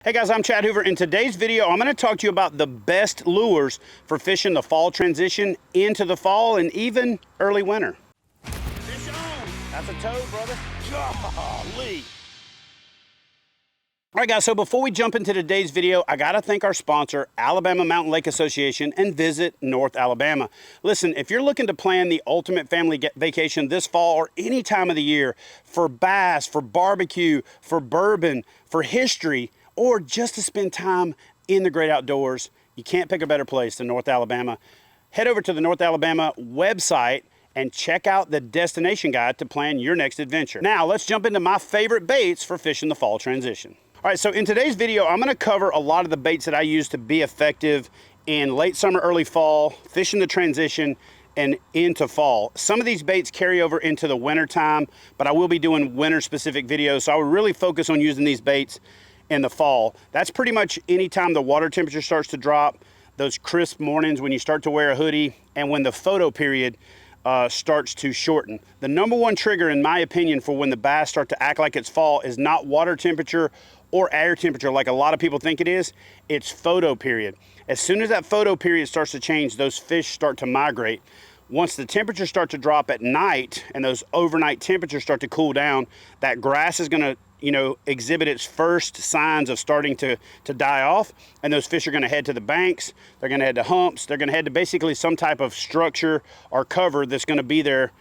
Hey guys, I'm Chad Hoover. In today's video, I'm going to talk to you about the best lures for fishing the fall transition into the fall and even early winter. Fish on! That's a toad, brother. Golly! All right, guys, so before we jump into today's video, I got to thank our sponsor, Alabama Mountain Lake Association, and Visit North Alabama. Listen, if you're looking to plan the ultimate family vacation this fall or any time of the year for bass, for barbecue, for bourbon, for history, or just to spend time in the great outdoors, you can't pick a better place than North Alabama. Head over to the North Alabama website and check out the destination guide to plan your next adventure. Now, let's jump into my favorite baits for fishing the fall transition. All right, so in today's video, I'm gonna cover a lot of the baits that I use to be effective in late summer, early fall, fishing the transition, and into fall. Some of these baits carry over into the winter time, but I will be doing winter specific videos, so I would really focus on using these baits in the fall. That's pretty much anytime the water temperature starts to drop, those crisp mornings when you start to wear a hoodie, and when the photo period starts to shorten. The number one trigger, in my opinion, for when the bass start to act like it's fall is not water temperature or air temperature like a lot of people think it is. It's photo period. As soon as that photo period starts to change, those fish start to migrate. Once the temperatures start to drop at night and those overnight temperatures start to cool down, that grass is gonna exhibit its first signs of starting to die off, and those fish are going to head to the banks, they're going to head to humps, they're going to head to basically some type of structure or cover that's going to be there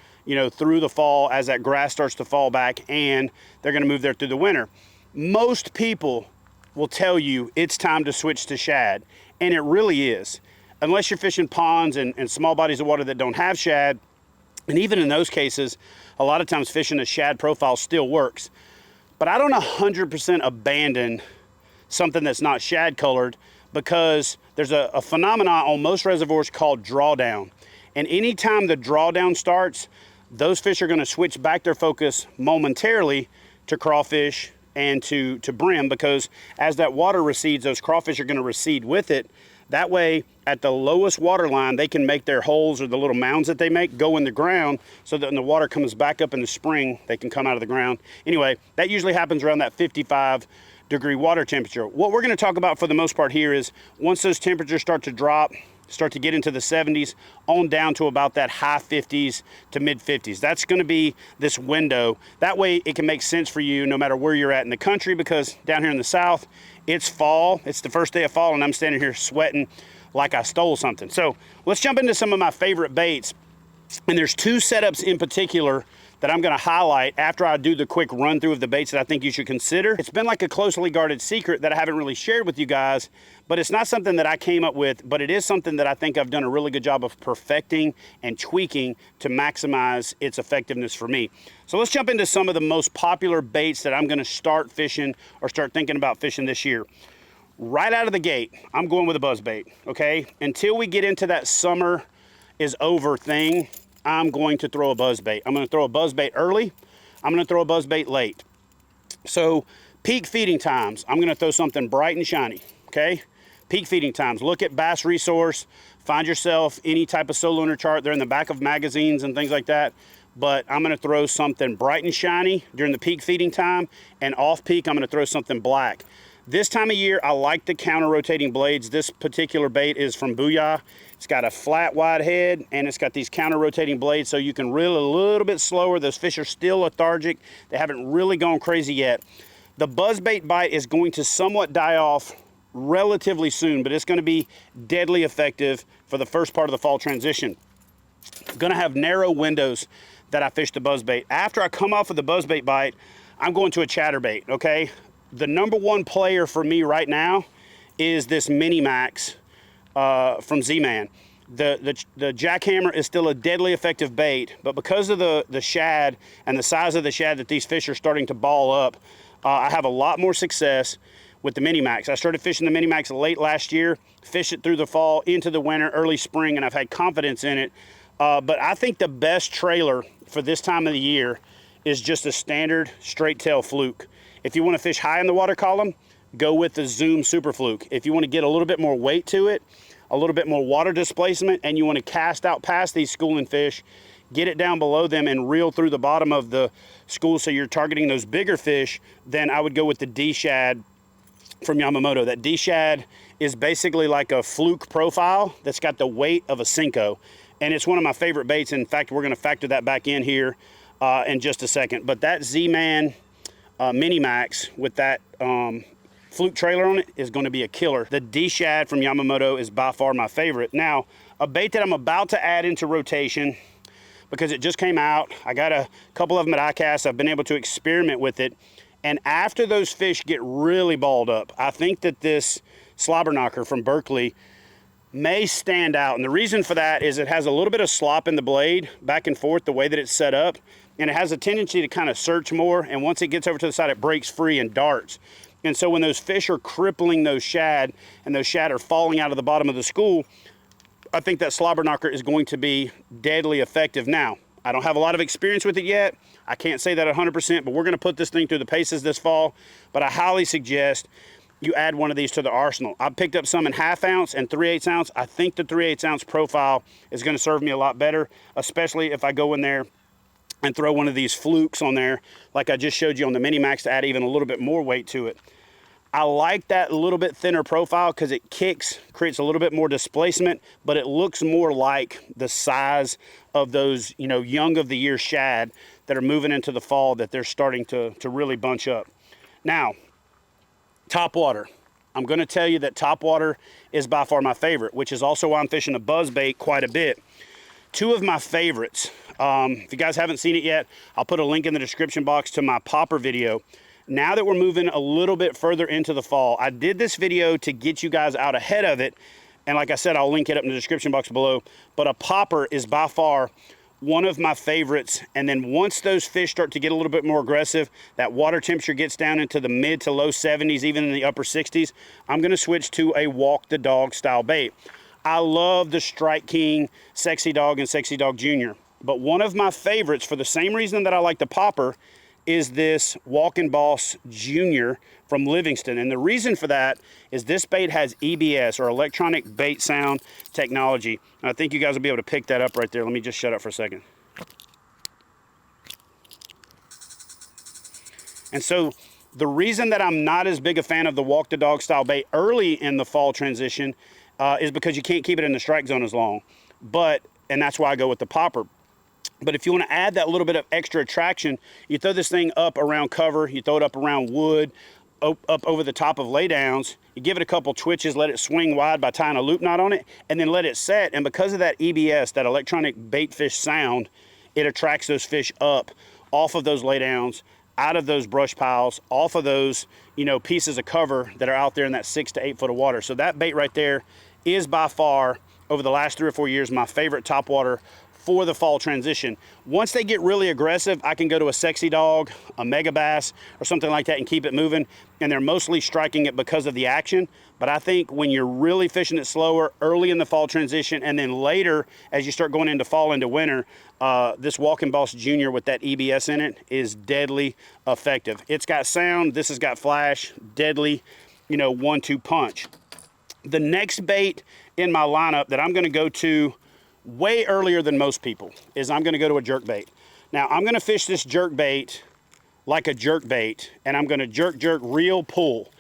through the fall as that grass starts to fall back, and they're going to move there through the winter. Most people will tell you it's time to switch to shad, and it really is, unless you're fishing ponds and small bodies of water that don't have shad. And even in those cases, a lot of times fishing a shad profile still works. But I don't 100% abandon something that's not shad colored, because there's a phenomenon on most reservoirs called drawdown. And anytime the drawdown starts, those fish are going to switch back their focus momentarily to crawfish and to brim, because as that water recedes, those crawfish are going to recede with it. That way, at the lowest water line, they can make their holes, or the little mounds that they make, go in the ground, so that when the water comes back up in the spring, they can come out of the ground. Anyway, that usually happens around that 55-degree water temperature. What we're going to talk about for the most part here is once those temperatures start to drop, start to get into the 70s, on down to about that high 50s to mid 50s. That's going to be this window. That way it can make sense for you no matter where you're at in the country, because down here in the South, it's fall. It's the first day of fall, and I'm standing here sweating like I stole something. So let's jump into some of my favorite baits. And there's two setups in particular that I'm going to highlight after I do the quick run through of the baits that I think you should consider. It's been like a closely guarded secret that I haven't really shared with you guys, but it's not something that I came up with, but it is something that I think I've done a really good job of perfecting and tweaking to maximize its effectiveness for me. So let's jump into some of the most popular baits that I'm going to start fishing or start thinking about fishing this year. Right out of the gate, I'm going with a buzzbait, okay? Until we get into that summer is over thing, I'm going to throw a buzzbait. I'm going to throw a buzzbait early. I'm going to throw a buzzbait late. So peak feeding times, I'm going to throw something bright and shiny, okay? Peak feeding times, look at Bass Resource, find yourself any type of solo lunar chart. They're in the back of magazines and things like that. But I'm going to throw something bright and shiny during the peak feeding time, and off peak, I'm going to throw something black. This time of year, I like the counter-rotating blades. This particular bait is from Booyah. It's got a flat, wide head, and it's got these counter-rotating blades, so you can reel a little bit slower. Those fish are still lethargic. They haven't really gone crazy yet. The buzzbait bite is going to somewhat die off relatively soon, but it's going to be deadly effective for the first part of the fall transition. I'm going to have narrow windows that I fish the buzzbait. After I come off of the buzzbait bite, I'm going to a chatterbait, okay? The number one player for me right now is this MiniMax from Z-Man. The jackhammer is still a deadly effective bait, but because of the shad and the size of the shad that these fish are starting to ball up, I have a lot more success with the MiniMax. I started fishing the MiniMax late last year, fished it through the fall, into the winter, early spring, and I've had confidence in it. But I think the best trailer for this time of the year is just a standard straight tail fluke. If you want to fish high in the water column, go with the Zoom Super Fluke. If you want to get a little bit more weight to it, a little bit more water displacement, and you want to cast out past these schooling fish, get it down below them and reel through the bottom of the school so you're targeting those bigger fish, then I would go with the D-Shad from Yamamoto. That D-Shad is basically like a fluke profile that's got the weight of a SENKO. And it's one of my favorite baits. In fact, we're gonna factor that back in here in just a second. But that Z-Man MiniMax with that fluke trailer on it is gonna be a killer. The D-Shad from Yamamoto is by far my favorite. Now, a bait that I'm about to add into rotation, because it just came out, I got a couple of them at iCast, I've been able to experiment with it, and after those fish get really balled up, I think that this slobber knocker from Berkley may stand out. And the reason for that is it has a little bit of slop in the blade back and forth the way that it's set up, and it has a tendency to kind of search more, and once it gets over to the side it breaks free and darts. And so when those fish are crippling those shad and those shad are falling out of the bottom of the school, I think that slobber knocker is going to be deadly effective. Now, I don't have a lot of experience with it yet. I can't say that 100%, but we're gonna put this thing through the paces this fall. But I highly suggest you add one of these to the arsenal. I picked up some in 1/2 ounce and 3/8 ounce. I think the 3/8 ounce profile is gonna serve me a lot better, especially if I go in there and throw one of these flukes on there, like I just showed you on the MiniMax, to add even a little bit more weight to it. I like that little bit thinner profile because it creates a little bit more displacement, but it looks more like the size of those, you know, young of the year shad that are moving into the fall, that they're starting to really bunch up. Now, topwater. I'm gonna tell you that topwater is by far my favorite, which is also why I'm fishing a buzzbait quite a bit. Two of my favorites, if you guys haven't seen it yet, I'll put a link in the description box to my popper video. Now that we're moving a little bit further into the fall, I did this video to get you guys out ahead of it. And like I said, I'll link it up in the description box below. But a popper is by far one of my favorites. And then once those fish start to get a little bit more aggressive, that water temperature gets down into the mid to low 70s, even in the upper 60s, I'm gonna switch to a walk the dog style bait. I love the Strike King, Sexy Dog, and Sexy Dog Jr. But one of my favorites, for the same reason that I like the popper, is this Walkin' Boss Jr. from Livingston. And the reason for that is this bait has EBS, or electronic bait sound technology. And I think you guys will be able to pick that up right there. Let me just shut up for a second. And so the reason that I'm not as big a fan of the walk the dog style bait early in the fall transition is because you can't keep it in the strike zone as long. And that's why I go with the popper. But if you want to add that little bit of extra attraction, you throw this thing up around cover, you throw it up around wood, up over the top of laydowns, you give it a couple twitches, let it swing wide by tying a loop knot on it, and then let it set. And because of that EBS, that electronic bait fish sound, it attracts those fish up off of those laydowns, out of those brush piles, off of those, you know, pieces of cover that are out there in that 6 to 8 foot of water. So that bait right there is by far, over the last 3 or 4 years, my favorite topwater for the fall transition. Once they get really aggressive, I can go to a Sexy Dog, a Mega Bass, or something like that and keep it moving. And they're mostly striking it because of the action. But I think when you're really fishing it slower, early in the fall transition, and then later, as you start going into fall, into winter, this Walkin' Boss Jr. with that EBS in it is deadly effective. It's got sound, this has got flash, deadly, you know, 1-2 punch. The next bait in my lineup that I'm gonna go to way earlier than most people is I'm gonna go to a jerkbait. Now, I'm gonna fish this jerkbait like a jerkbait, and I'm gonna jerk, reel, pull.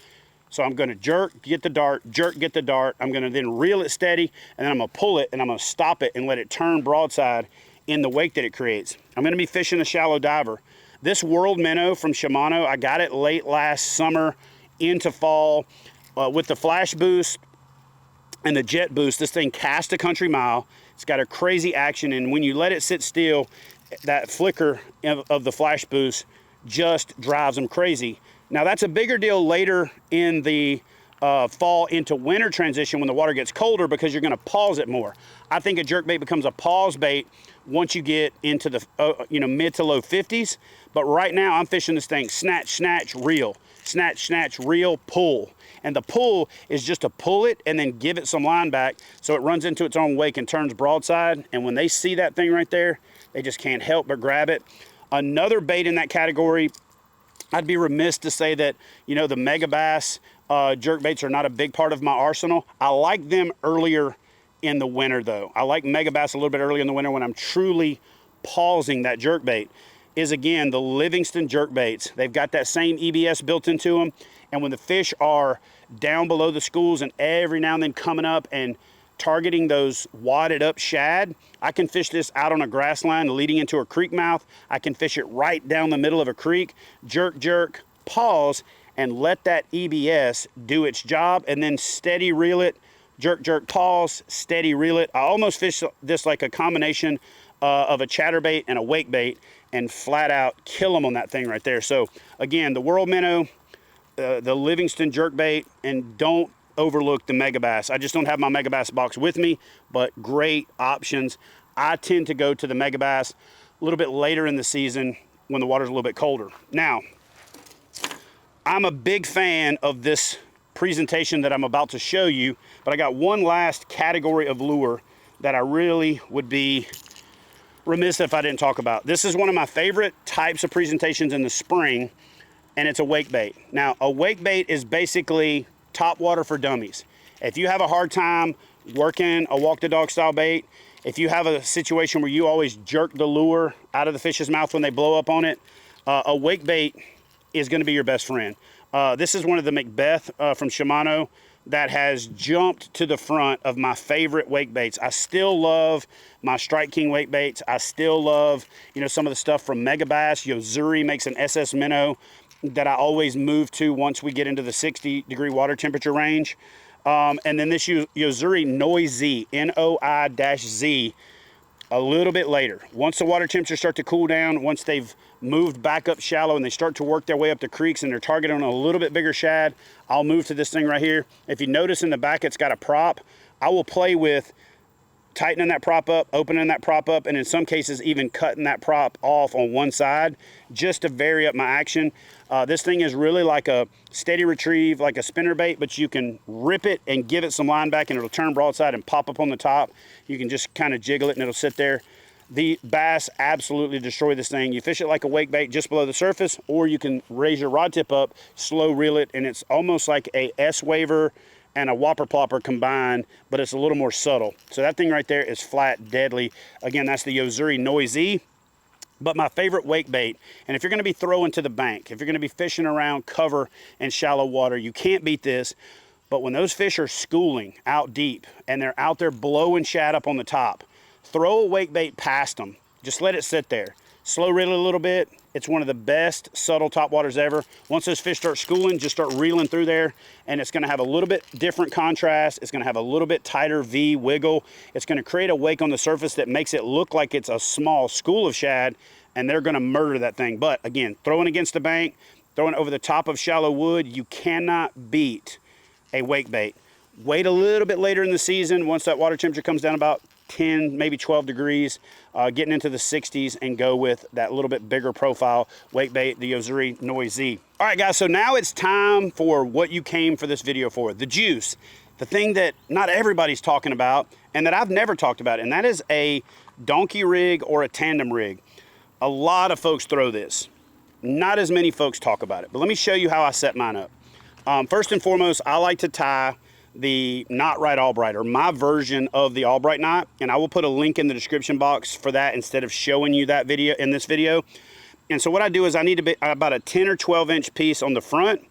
So I'm gonna jerk, get the dart, jerk, get the dart. I'm gonna then reel it steady, and then I'm gonna pull it, and I'm gonna stop it and let it turn broadside in the wake that it creates. I'm gonna be fishing a shallow diver. This World Minnow from Shimano, I got it late last summer into fall with the flash boost and the jet boost. This thing casts a country mile. It's got a crazy action, and when you let it sit still, that flicker of the flash boost just drives them crazy. Now, that's a bigger deal later in the fall into winter transition when the water gets colder, because you're gonna pause it more. I think a jerkbait becomes a pause bait once you get into the you know, mid to low 50s. But right now I'm fishing this thing snatch, snatch, reel, snatch, snatch, reel, pull. And the pull is just to pull it and then give it some line back so it runs into its own wake and turns broadside. And when they see that thing right there, they just can't help but grab it. Another bait in that category, I'd be remiss to say that, you know, the Mega Bass jerkbaits are not a big part of my arsenal. I like them earlier in the winter though. I like Mega Bass a little bit earlier in the winter when I'm truly pausing that jerkbait. Is again the Livingston jerkbaits. They've got that same EBS built into them. And when the fish are down below the schools and every now and then coming up and targeting those wadded up shad, I can fish this out on a grass line leading into a creek mouth. I can fish it right down the middle of a creek, jerk, pause, and let that EBS do its job, and then steady reel it, jerk, pause, steady reel it. I almost fish this like a combination of a chatterbait and a wakebait, and flat out kill them on that thing right there. So again, the World Minnow, the Livingston jerkbait, and don't overlook the Megabass. I just don't have my Megabass box with me, but great options. I tend to go to the Megabass a little bit later in the season when the water's a little bit colder. Now, I'm a big fan of this presentation that I'm about to show you, but I got one last category of lure that I really would be remiss if I didn't talk about. This is one of my favorite types of presentations in the spring, and it's a wake bait. Now, a wake bait is basically top water for dummies. If you have a hard time working a walk the dog style bait, if you have a situation where you always jerk the lure out of the fish's mouth when they blow up on it, a wake bait is going to be your best friend. This is one of the Macbeth from Shimano that has jumped to the front of my favorite wake baits. I still love my Strike King wake baits. I still love, you know, some of the stuff from Megabass. Yozuri makes an SS minnow that I always move to once we get into the 60-degree water temperature range. And then this Yozuri Noiz-E, N-O-I-Z, a little bit later. Once the water temperatures start to cool down, once they've moved back up shallow and they start to work their way up the creeks and they're targeting a little bit bigger shad, I'll move to this thing right here. If you notice in the back, it's got a prop. I will play with tightening that prop up, opening that prop up, and in some cases even cutting that prop off on one side just to vary up my action. This thing is really like a steady retrieve, like a spinnerbait, but you can rip it and give it some line back and it'll turn broadside and pop up on the top. You can just kind of jiggle it and it'll sit there. The bass absolutely destroy this thing. You fish it like a wake bait just below the surface, or you can raise your rod tip up, slow reel it, and it's almost like a S-waver and a whopper plopper combined, but it's a little more subtle. So that thing right there is flat deadly. Again, that's the Yozuri Noiz-E. But my favorite wake bait, and if you're gonna be throwing to the bank, if you're gonna be fishing around cover and shallow water, you can't beat this. But when those fish are schooling out deep and they're out there blowing shad up on the top, throw a wake bait past them. Just let it sit there. Slow reel it a little bit. It's one of the best subtle topwaters ever. Once those fish start schooling, just start reeling through there, and it's gonna have a little bit different contrast. It's gonna have a little bit tighter V wiggle. It's gonna create a wake on the surface that makes it look like it's a small school of shad, and they're gonna murder that thing. But again, throwing against the bank, throwing over the top of shallow wood, you cannot beat a wake bait. Wait a little bit later in the season, once that water temperature comes down about 10, maybe 12 degrees, getting into the 60s, and go with that little bit bigger profile wake bait, the Yozuri Noiz-E. All right, guys, so now it's time for what you came for this video for, the juice, the thing that not everybody's talking about and that I've never talked about, and that is a donkey rig or a tandem rig. A lot of folks throw this. Not as many folks talk about it, but let me show you how I set mine up. First and foremost, I like to tie the Knot Right Albright, or my version of the Albright knot, and I will put a link in the description box for that instead of showing you that video in this video. And so what I do is I need about a 10 or 12 inch piece on the front,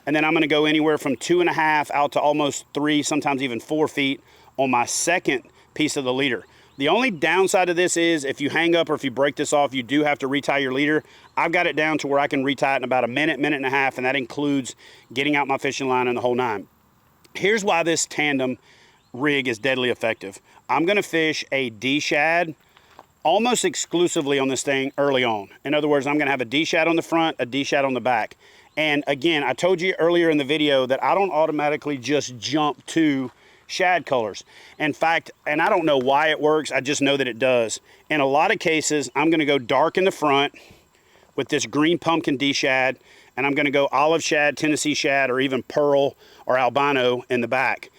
and then I'm gonna go anywhere from 2.5 out to almost 3, sometimes even 4 feet on my second piece of the leader. The only downside of this is if you hang up or if you break this off, you do have to retie your leader. I've got it down to where I can retie it in about a minute, minute and a half, and that includes getting out my fishing line and the whole nine. Here's why this tandem rig is deadly effective. I'm gonna fish a D shad almost exclusively on this thing early on. In other words, I'm gonna have a D shad on the front, a D shad on the back. And again, I told you earlier in the video that I don't automatically just jump to shad colors. In fact, and I don't know why it works, I just know that it does. In a lot of cases, I'm gonna go dark in the front with this green pumpkin D shad, and I'm gonna go olive shad, Tennessee shad, or even pearl or albino in the back.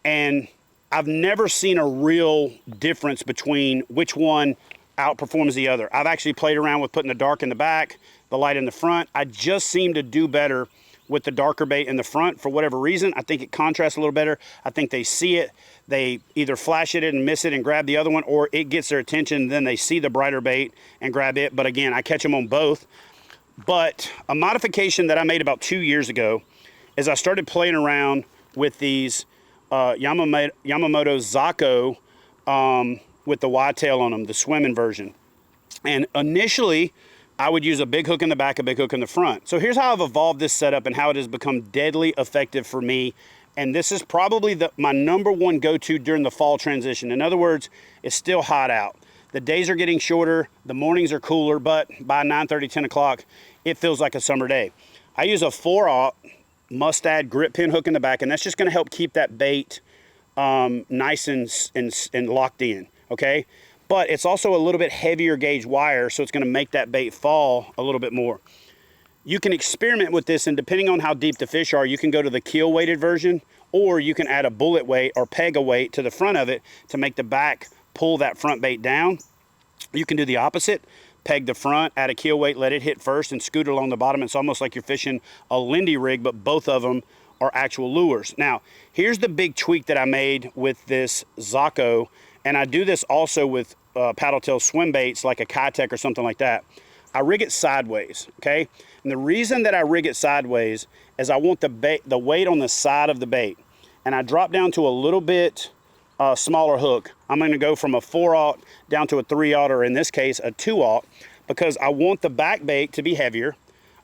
And I've never seen a real difference between which one outperforms the other. I've actually played around with putting the dark in the back, the light in the front. I just seem to do better with the darker bait in the front for whatever reason. I think it contrasts a little better. I think they see it, they either flash it and miss it and grab the other one, or it gets their attention, then they see the brighter bait and grab it. But again, I catch them on both. But a modification that I made about 2 years ago is I started playing around with these Yamamoto Zako with the Y-tail on them, the swimming version. And initially, I would use a big hook in the back, a big hook in the front. So here's how I've evolved this setup and how it has become deadly effective for me. And this is probably my #1 go-to during the fall transition. In other words, it's still hot out. The days are getting shorter, the mornings are cooler, but by 9:30, 10 o'clock, it feels like a summer day. I use a 4/0 Mustad grip pin hook in the back, and that's just gonna help keep that bait nice and locked in, okay? But it's also a little bit heavier gauge wire, so it's gonna make that bait fall a little bit more. You can experiment with this, and depending on how deep the fish are, you can go to the keel weighted version, or you can add a bullet weight or peg a weight to the front of it to make the back pull that front bait down. You can do the opposite, peg the front, add a keel weight, let it hit first, and scoot along the bottom. It's almost like you're fishing a Lindy rig, but both of them are actual lures. Now, here's the big tweak that I made with this Zako, and I do this also with paddle tail swim baits like a Kayak or something like that. I rig it sideways, okay? And the reason that I rig it sideways is I want the weight on the side of the bait. And I drop down to a little bit smaller hook. I'm gonna go from a 4/0 down to a 3/0, or in this case, a 2/0, because I want the back bait to be heavier.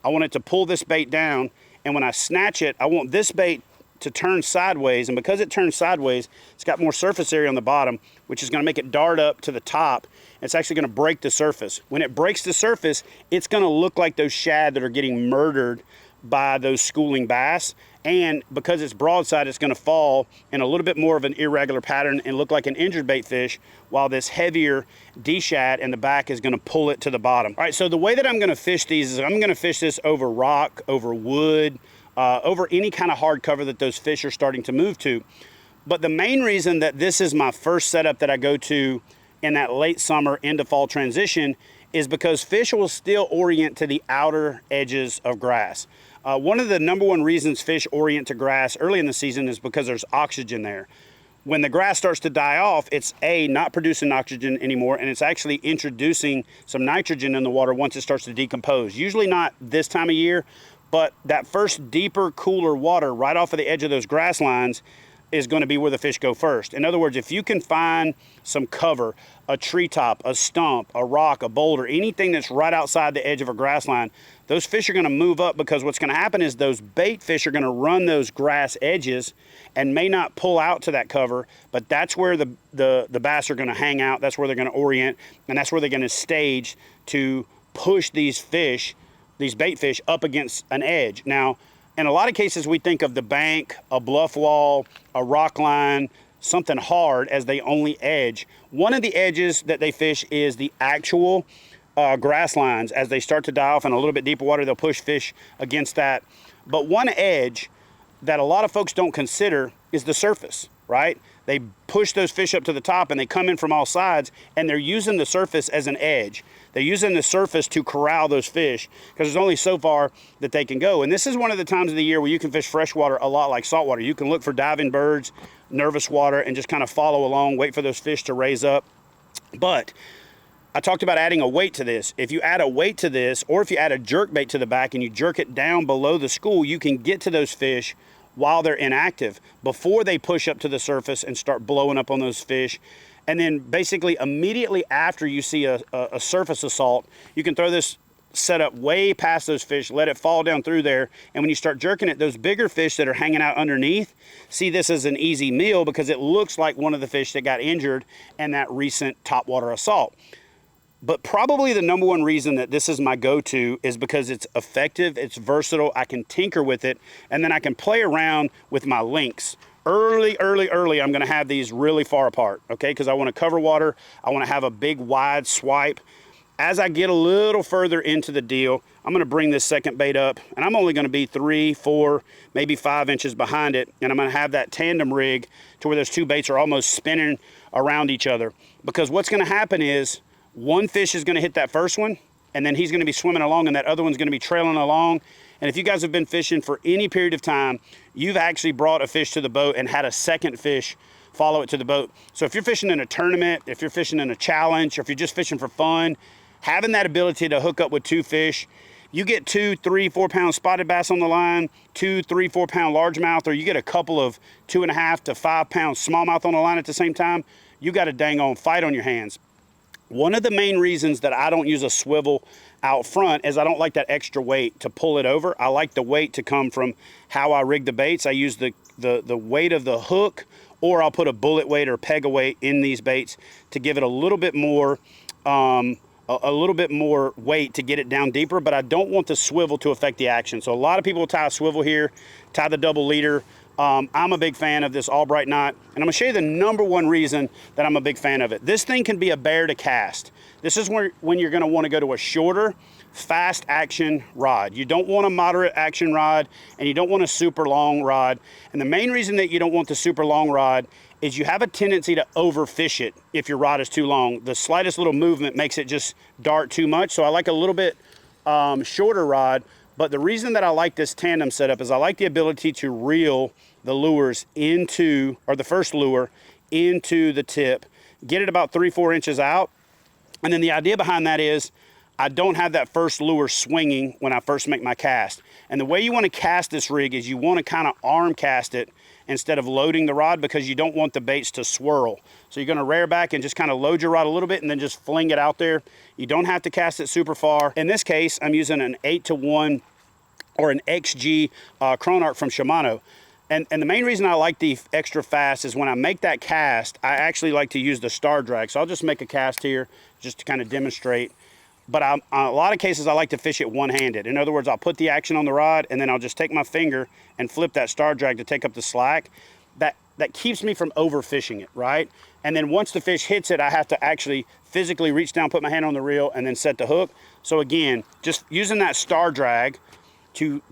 I want it to pull this bait down, and when I snatch it, I want this bait to turn sideways, and because it turns sideways, it's got more surface area on the bottom, which is gonna make it dart up to the top. It's actually gonna break the surface. When it breaks the surface, it's gonna look like those shad that are getting murdered by those schooling bass, and because it's broadside, it's gonna fall in a little bit more of an irregular pattern and look like an injured bait fish, while this heavier D-shad in the back is gonna pull it to the bottom. All right, so the way that I'm gonna fish these is I'm gonna fish this over rock, over wood, over any kind of hard cover that those fish are starting to move to. But the main reason that this is my first setup that I go to in that late summer into fall transition is because fish will still orient to the outer edges of grass. One of the #1 reasons fish orient to grass early in the season is because there's oxygen there. When the grass starts to die off, it's not producing oxygen anymore, and it's actually introducing some nitrogen in the water once it starts to decompose. Usually not this time of year, but that first deeper, cooler water right off of the edge of those grass lines is going to be where the fish go first. In other words, if you can find some cover, a treetop, a stump, a rock, a boulder, anything that's right outside the edge of a grass line, those fish are going to move up, because what's going to happen is those bait fish are going to run those grass edges and may not pull out to that cover, but that's where the bass are going to hang out. That's where they're going to orient, and that's where they're going to stage to push these fish, these bait fish, up against an edge. Now, in a lot of cases, we think of the bank, a bluff wall, a rock line, something hard as the only edge. One of the edges that they fish is the actual grass lines. As they start to die off in a little bit deeper water, they'll push fish against that. But one edge that a lot of folks don't consider is the surface, right? They push those fish up to the top and they come in from all sides, and they're using the surface as an edge. They're using the surface to corral those fish, because there's only so far that they can go. And this is one of the times of the year where you can fish freshwater a lot like saltwater. You can look for diving birds, nervous water, and just kind of follow along, wait for those fish to raise up. But I talked about adding a weight to this. If you add a weight to this, or if you add a jerkbait to the back and you jerk it down below the school, you can get to those fish while they're inactive, before they push up to the surface and start blowing up on those fish. And then basically immediately after you see a surface assault, you can throw this setup way past those fish, let it fall down through there, and when you start jerking it, those bigger fish that are hanging out underneath see this as an easy meal, because it looks like one of the fish that got injured in that recent topwater assault. But probably the #1 reason that this is my go-to is because it's effective, it's versatile, I can tinker with it, and then I can play around with my links. Early, I'm gonna have these really far apart, okay? Because I wanna cover water, I wanna have a big wide swipe. As I get a little further into the deal, I'm gonna bring this second bait up, and I'm only gonna be 3, 4, maybe 5 inches behind it, and I'm gonna have that tandem rig to where those two baits are almost spinning around each other. Because what's gonna happen is, one fish is gonna hit that first one, and then he's gonna be swimming along, and that other one's gonna be trailing along. And if you guys have been fishing for any period of time, you've actually brought a fish to the boat and had a second fish follow it to the boat. So if you're fishing in a tournament, if you're fishing in a challenge, or if you're just fishing for fun, having that ability to hook up with 2 fish, You get 2, 3, 4 pound spotted bass on the line, 2, 3, 4 pound largemouth, or you get a couple of 2.5 to 5 pound smallmouth on the line at the same time, you got a dang on fight on your hands. One of the main reasons that I don't use a swivel out front is I don't like that extra weight to pull it over. I like the weight to come from how I rig the baits. I use the weight of the hook, or I'll put a bullet weight or peg weight in these baits to give it a little bit more weight to get it down deeper, but I don't want the swivel to affect the action. So a lot of people will tie a swivel here, tie the double leader. I'm a big fan of this Albright knot, and I'm gonna show you the #1 reason that I'm a big fan of it. This thing can be a bear to cast. This is when you're gonna wanna go to a shorter, fast action rod. You don't want a moderate action rod, and you don't want a super long rod. And the main reason that you don't want the super long rod is you have a tendency to overfish it if your rod is too long. The slightest little movement makes it just dart too much. So I like a little bit shorter rod. But the reason that I like this tandem setup is I like the ability to reel the lures into, or the first lure into the tip, get it about 3-4 inches out. And then the idea behind that is I don't have that first lure swinging when I first make my cast. And the way you want to cast this rig is you want to kind of arm cast it instead of loading the rod, because you don't want the baits to swirl. So you're going to rear back and just kind of load your rod a little bit and then just fling it out there. You don't have to cast it super far. In this case, I'm using an 8-to-1 or an XG Chronarch from Shimano. And the main reason I like the extra fast is when I make that cast, I actually like to use the star drag. So I'll just make a cast here just to kind of demonstrate. But on a lot of cases, I like to fish it one-handed. In other words, I'll put the action on the rod, and then I'll just take my finger and flip that star drag to take up the slack. That keeps me from overfishing it, right? And then once the fish hits it, I have to actually physically reach down, put my hand on the reel, and then set the hook. So again, just using that star drag to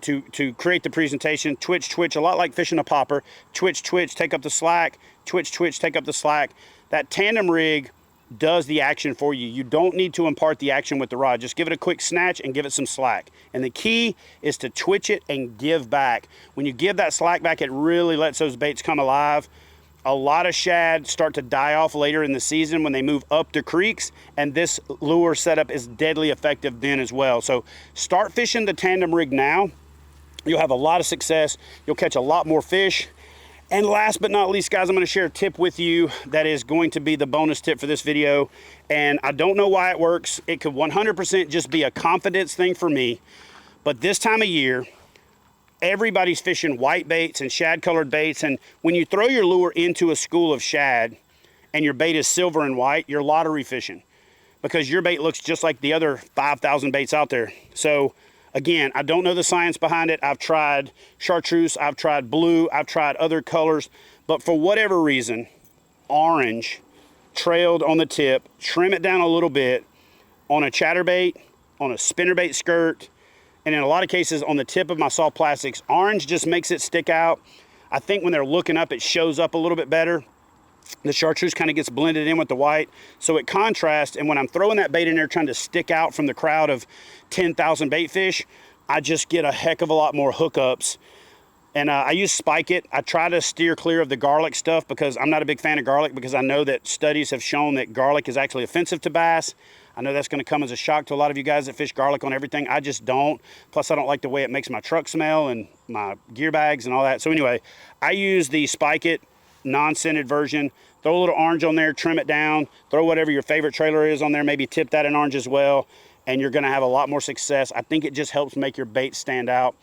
create the presentation, twitch, twitch, a lot like fishing a popper. Twitch, twitch, take up the slack. Twitch, twitch, take up the slack. That tandem rig does the action for you. You don't need to impart the action with the rod. Just give it a quick snatch and give it some slack. And the key is to twitch it and give back. When you give that slack back, it really lets those baits come alive. A lot of shad start to die off later in the season when they move up the creeks, and this lure setup is deadly effective then as well. So start fishing the tandem rig now. You'll have a lot of success. You'll catch a lot more fish. And last but not least, guys, I'm going to share a tip with you that is going to be the bonus tip for this video. And I don't know why it works. It could 100% just be a confidence thing for me. But this time of year, everybody's fishing white baits and shad colored baits. And when you throw your lure into a school of shad and your bait is silver and white, you're lottery fishing, because your bait looks just like the other 5,000 baits out there. So again, I don't know the science behind it. I've tried chartreuse, I've tried blue, I've tried other colors, but for whatever reason, orange trailed on the tip. Trim it down a little bit on a chatterbait, on a spinnerbait skirt, and in a lot of cases on the tip of my soft plastics. Orange just makes it stick out. I think when they're looking up, it shows up a little bit better. The chartreuse kind of gets blended in with the white, so it contrasts. And when I'm throwing that bait in there trying to stick out from the crowd of 10,000 bait fish, I just get a heck of a lot more hookups. And I use Spike It. I try to steer clear of the garlic stuff because I'm not a big fan of garlic, because I know that studies have shown that garlic is actually offensive to bass. I know that's going to come as a shock to a lot of you guys that fish garlic on everything. I just don't. Plus, I don't like the way it makes my truck smell and my gear bags and all that. So anyway, I use the Spike It non-scented version. Throw a little orange on there, trim it down, throw whatever your favorite trailer is on there, maybe tip that in orange as well, and you're going to have a lot more success. I think it just helps make your bait stand out.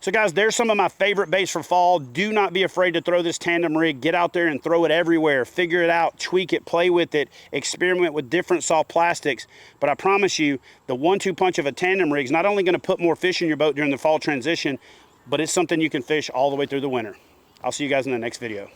So guys, there's some of my favorite baits for fall. Do not be afraid to throw this tandem rig. Get out there and throw it everywhere. Figure it out, tweak it, play with it, experiment with different soft plastics. But I promise you, the 1-2 punch of a tandem rig is not only going to put more fish in your boat during the fall transition, but it's something you can fish all the way through the winter. I'll see you guys in the next video.